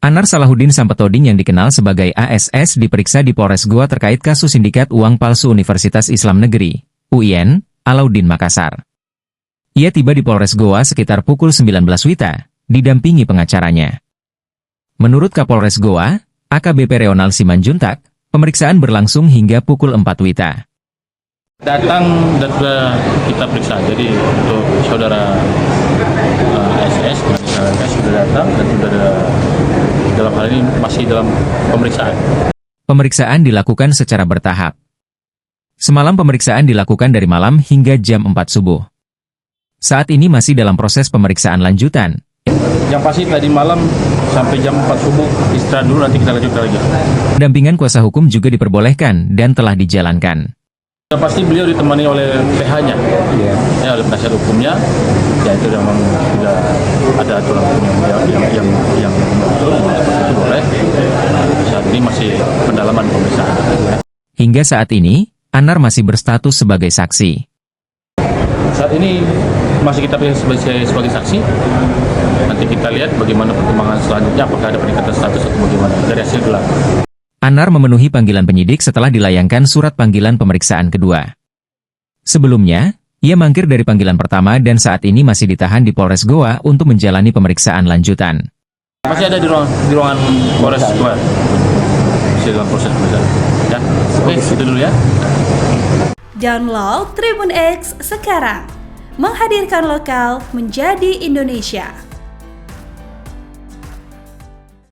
Anar Salahuddin Sampetoding yang dikenal sebagai ASS diperiksa di Polres Goa terkait kasus sindikat uang palsu Universitas Islam Negeri, UIN, Alauddin Makassar. Ia tiba di Polres Goa sekitar pukul 19 WITA, didampingi pengacaranya. Menurut Kapolres Goa, AKBP Reonal Simanjuntak, pemeriksaan berlangsung hingga pukul 4 WITA. Datang dan sudah kita periksa, jadi untuk saudara ASS sudah datang dan sudah dalam hal ini masih dalam pemeriksaan. Pemeriksaan dilakukan secara bertahap. Semalam pemeriksaan dilakukan dari malam hingga jam 4 subuh. Saat ini masih dalam proses pemeriksaan lanjutan. Yang pasti tadi malam sampai jam 4 subuh istirahat dulu, nanti kita lanjut lagi. Pendampingan kuasa hukum juga diperbolehkan dan telah dijalankan. Yang pasti beliau ditemani oleh PH-nya, ya, oleh penasihat hukumnya, ya itu memang sudah ada aturan hukum yang boleh. Saat ini masih pendalaman pemeriksaan. Hingga saat ini, Anar masih berstatus sebagai saksi. Saat ini masih kita pilih sebagai saksi. Nanti kita lihat bagaimana perkembangan selanjutnya, apakah ada peningkatan status atau bagaimana dari hasil gelar. Anar memenuhi panggilan penyidik setelah dilayangkan surat panggilan pemeriksaan kedua. Sebelumnya, ia mangkir dari panggilan pertama dan saat ini masih ditahan di Polres Goa untuk menjalani pemeriksaan lanjutan. Masih ada di ruangan Polres Goa. Masih dalam proses pemeriksaan. Ya, oke, itu dulu ya. Download Tribun X sekarang, menghadirkan lokal menjadi Indonesia.